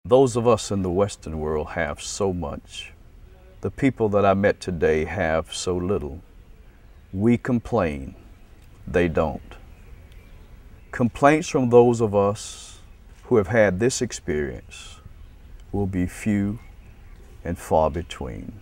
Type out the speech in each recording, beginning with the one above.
Those of us in the Western world have so much. The people that I met today have so little. We complain, they don't. Complaints from those of us who have had this experience will be few and far between.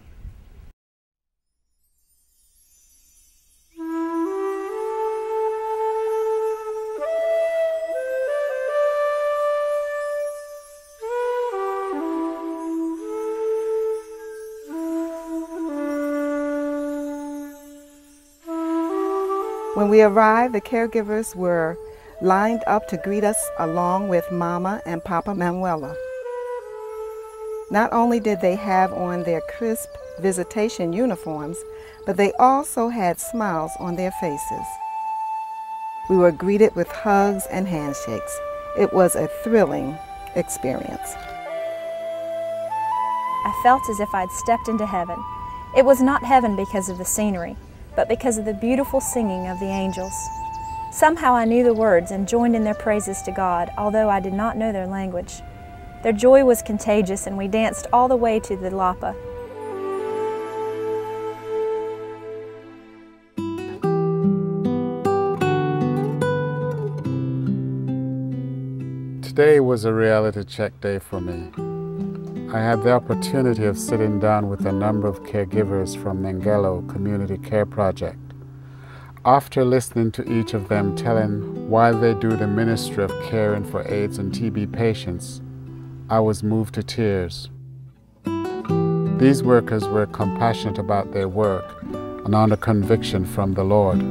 When we arrived, the caregivers were lined up to greet us along with Mama and Papa Manuela. Not only did they have on their crisp visitation uniforms, but they also had smiles on their faces. We were greeted with hugs and handshakes. It was a thrilling experience. I felt as if I'd stepped into heaven. It was not heaven because of the scenery, but because of the beautiful singing of the angels. Somehow I knew the words and joined in their praises to God, although I did not know their language. Their joy was contagious, and we danced all the way to the Lapa. Today was a reality check day for me. I had the opportunity of sitting down with a number of caregivers from Nhlengelo Community Care Project. After listening to each of them telling why they do the ministry of caring for AIDS and TB patients, I was moved to tears. These workers were compassionate about their work and under conviction from the Lord.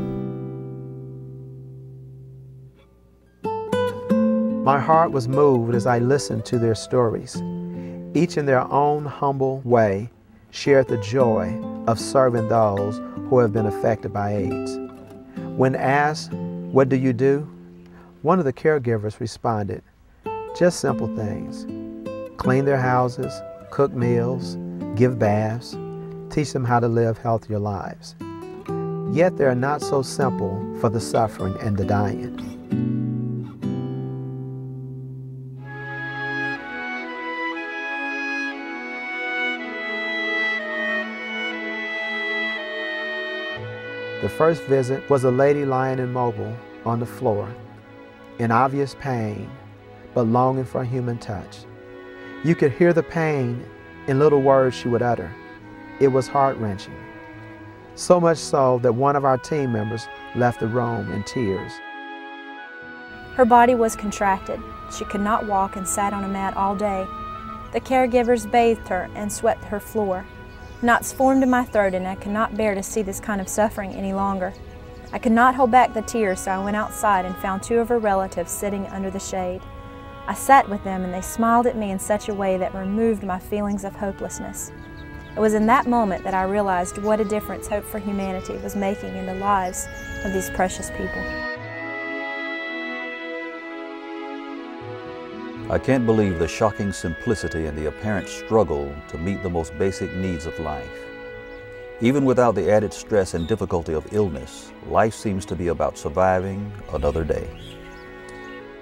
My heart was moved as I listened to their stories. Each in their own humble way shared the joy of serving those who have been affected by AIDS. When asked, "What do you do?" one of the caregivers responded, "Just simple things. Clean their houses, cook meals, give baths, teach them how to live healthier lives." Yet they are not so simple for the suffering and the dying. The first visit was a lady lying immobile on the floor, in obvious pain, but longing for a human touch. You could hear the pain in little words she would utter. It was heart-wrenching. So much so that one of our team members left the room in tears. Her body was contracted. She could not walk and sat on a mat all day. The caregivers bathed her and swept her floor. Knots formed in my throat, and I could not bear to see this kind of suffering any longer. I could not hold back the tears, so I went outside and found two of her relatives sitting under the shade. I sat with them, and they smiled at me in such a way that removed my feelings of hopelessness. It was in that moment that I realized what a difference Hope for Humanity was making in the lives of these precious people. I can't believe the shocking simplicity and the apparent struggle to meet the most basic needs of life. Even without the added stress and difficulty of illness, life seems to be about surviving another day.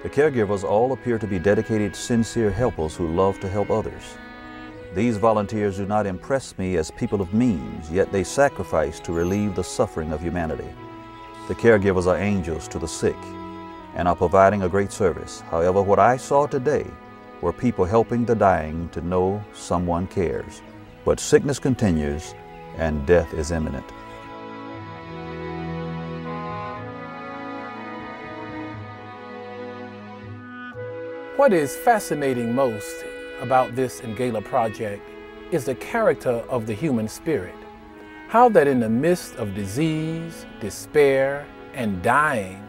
The caregivers all appear to be dedicated, sincere helpers who love to help others. These volunteers do not impress me as people of means, yet they sacrifice to relieve the suffering of humanity. The caregivers are angels to the sick and are providing a great service. However, what I saw today were people helping the dying to know someone cares. But sickness continues and death is imminent. What is fascinating most about this Nhlengelo project is the character of the human spirit. How that in the midst of disease, despair, and dying,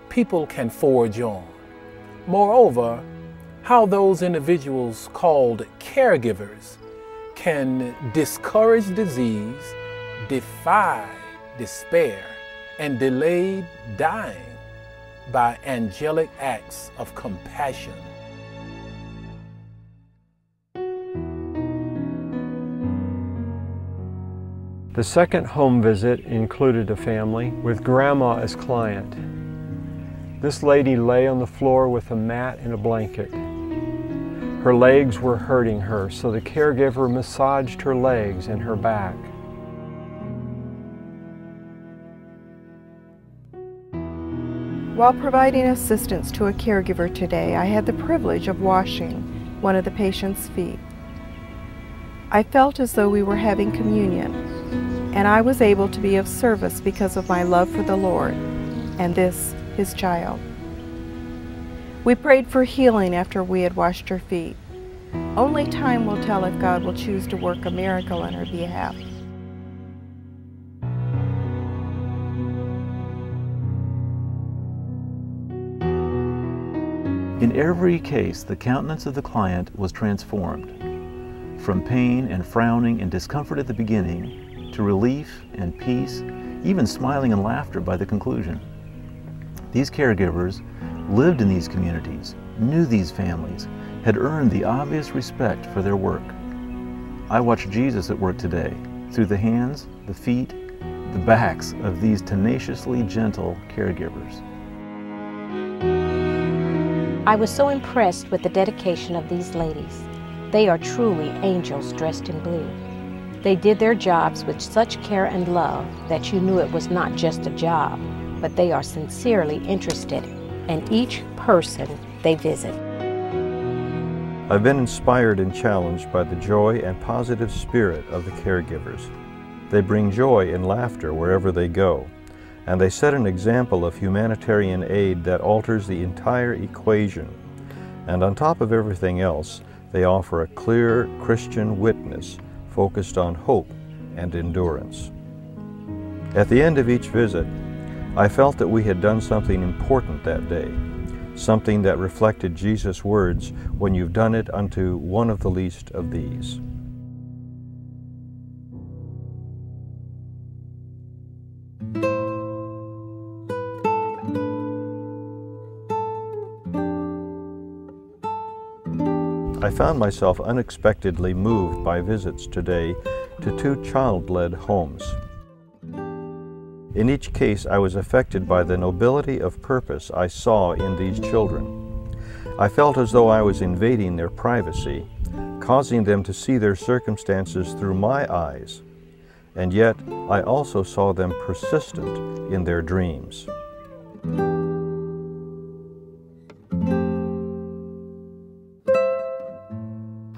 people can forge on. Moreover, how those individuals called caregivers can discourage disease, defy despair, and delay dying by angelic acts of compassion. The second home visit included a family with Grandma as client. This lady lay on the floor with a mat and a blanket. Her legs were hurting her, so the caregiver massaged her legs and her back. While providing assistance to a caregiver today, I had the privilege of washing one of the patient's feet. I felt as though we were having communion, and I was able to be of service because of my love for the Lord and this, His child. We prayed for healing after we had washed her feet. Only time will tell if God will choose to work a miracle on her behalf. In every case, the countenance of the client was transformed. From pain and frowning and discomfort at the beginning, to relief and peace, even smiling and laughter by the conclusion. These caregivers lived in these communities, knew these families, had earned the obvious respect for their work. I watch Jesus at work today, through the hands, the feet, the backs of these tenaciously gentle caregivers. I was so impressed with the dedication of these ladies. They are truly angels dressed in blue. They did their jobs with such care and love that you knew it was not just a job, but they are sincerely interested in each person they visit. I've been inspired and challenged by the joy and positive spirit of the caregivers. They bring joy and laughter wherever they go, and they set an example of humanitarian aid that alters the entire equation. And on top of everything else, they offer a clear Christian witness focused on hope and endurance. At the end of each visit, I felt that we had done something important that day, something that reflected Jesus' words, "When you've done it unto one of the least of these." I found myself unexpectedly moved by visits today to 2 child-led homes. In each case, I was affected by the nobility of purpose I saw in these children. I felt as though I was invading their privacy, causing them to see their circumstances through my eyes, and yet I also saw them persistent in their dreams.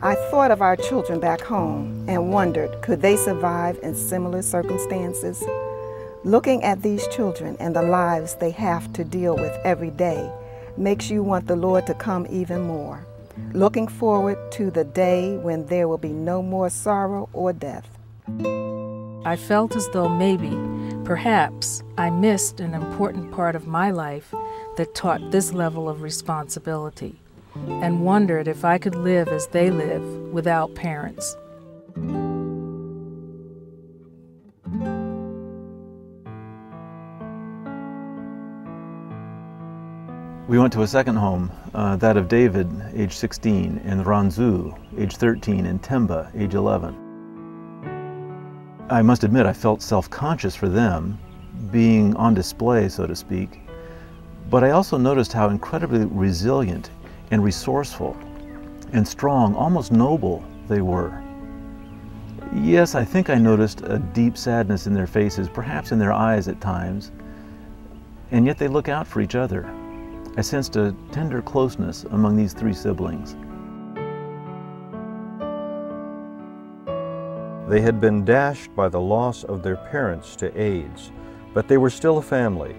I thought of our children back home and wondered, could they survive in similar circumstances? Looking at these children and the lives they have to deal with every day makes you want the Lord to come even more. Looking forward to the day when there will be no more sorrow or death. I felt as though maybe, perhaps, I missed an important part of my life that taught this level of responsibility, and wondered if I could live as they live without parents. We went to a second home, that of David, age 16, and Ranzu, age 13, and Temba, age 11. I must admit I felt self-conscious for them, being on display, so to speak, but I also noticed how incredibly resilient and resourceful and strong, almost noble they were. Yes, I think I noticed a deep sadness in their faces, perhaps in their eyes at times, and yet they look out for each other. I sensed a tender closeness among these 3 siblings. They had been dashed by the loss of their parents to AIDS, but they were still a family,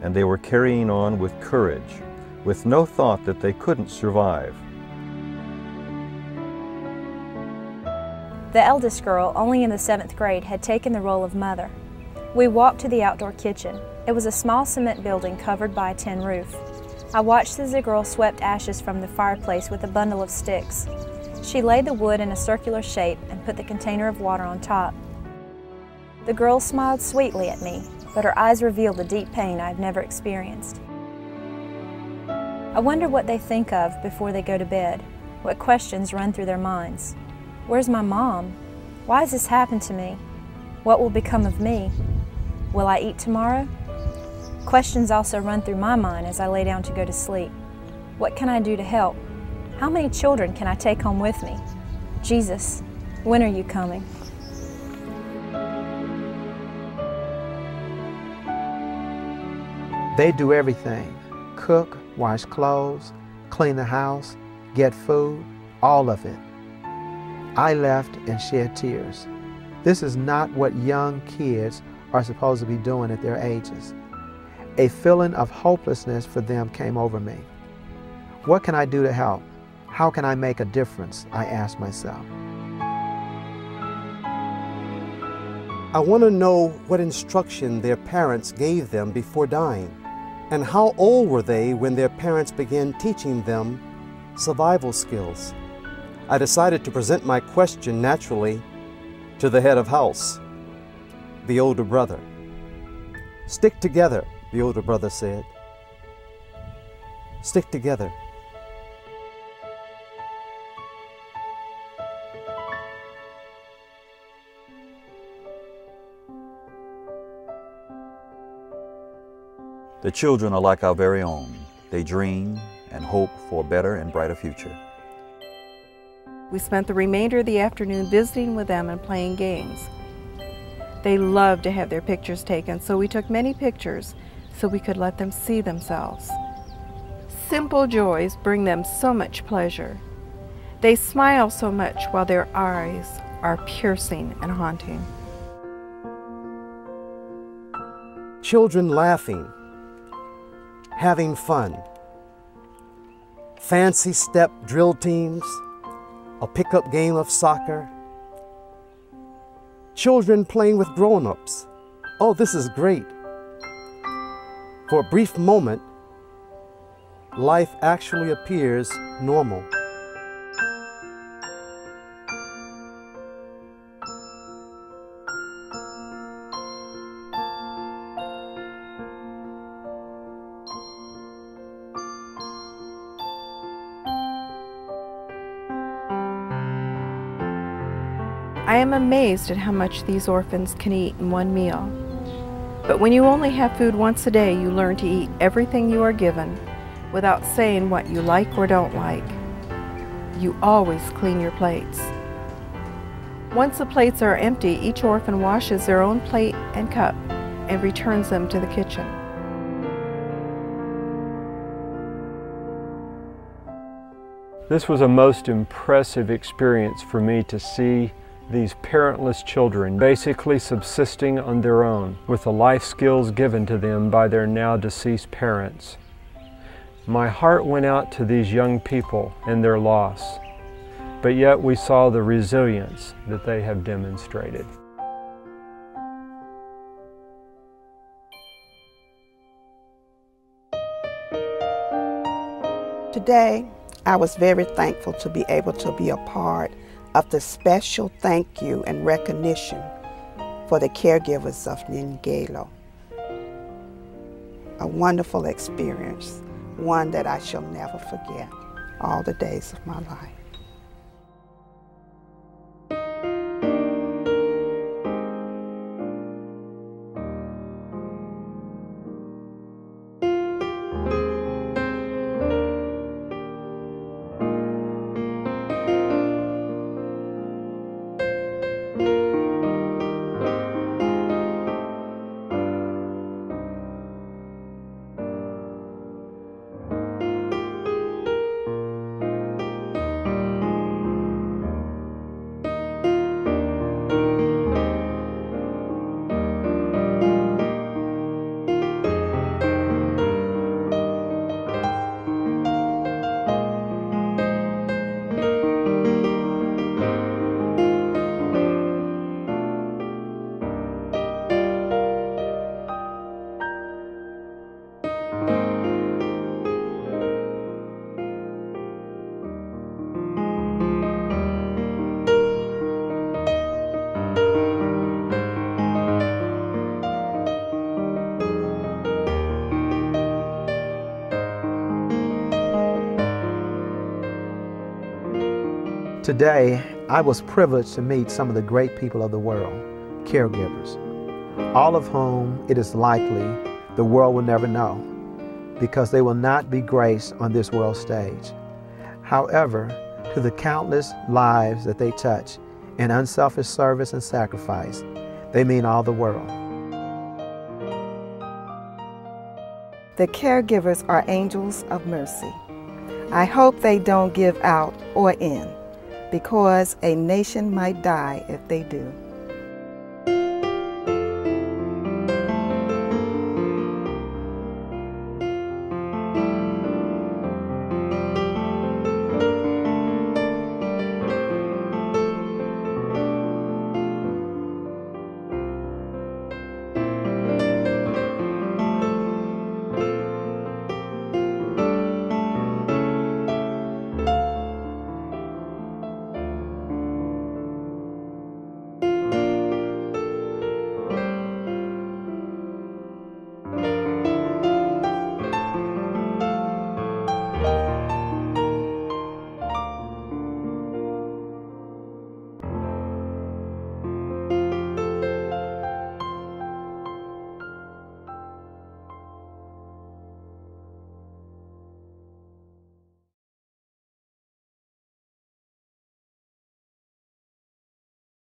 and they were carrying on with courage, with no thought that they couldn't survive. The eldest girl, only in the 7th grade, had taken the role of mother. We walked to the outdoor kitchen. It was a small cement building covered by a tin roof. I watched as the girl swept ashes from the fireplace with a bundle of sticks. She laid the wood in a circular shape and put the container of water on top. The girl smiled sweetly at me, but her eyes revealed a deep pain I've never experienced. I wonder what they think of before they go to bed, what questions run through their minds. Where's my mom? Why has this happened to me? What will become of me? Will I eat tomorrow? Questions also run through my mind as I lay down to go to sleep. What can I do to help? How many children can I take home with me? Jesus, when are you coming? They do everything: cook, wash clothes, clean the house, get food, all of it. I left and shed tears. This is not what young kids are supposed to be doing at their ages. A feeling of hopelessness for them came over me. What can I do to help? How can I make a difference? I asked myself. I want to know what instruction their parents gave them before dying, and how old were they when their parents began teaching them survival skills. I decided to present my question naturally to the head of house, the older brother. "Stick together," the older brother said. "Stick together." The children are like our very own. They dream and hope for a better and brighter future. We spent the remainder of the afternoon visiting with them and playing games. They loved to have their pictures taken, so we took many pictures so we could let them see themselves. Simple joys bring them so much pleasure. They smile so much while their eyes are piercing and haunting. Children laughing, having fun, fancy step drill teams, a pickup game of soccer, children playing with grown-ups. Oh, this is great. For a brief moment, life actually appears normal. I am amazed at how much these orphans can eat in one meal. But when you only have food once a day, you learn to eat everything you are given without saying what you like or don't like. You always clean your plates. Once the plates are empty, each orphan washes their own plate and cup and returns them to the kitchen. This was a most impressive experience for me to see these parentless children basically subsisting on their own with the life skills given to them by their now deceased parents. My heart went out to these young people and their loss, but yet we saw the resilience that they have demonstrated. Today, I was very thankful to be able to be a part of the special thank you and recognition for the caregivers of Nhlengelo. A wonderful experience, one that I shall never forget all the days of my life. Today, I was privileged to meet some of the great people of the world, caregivers, all of whom it is likely the world will never know because they will not be graced on this world stage. However, to the countless lives that they touch in unselfish service and sacrifice, they mean all the world. The caregivers are angels of mercy. I hope they don't give out or in, because a nation might die if they do.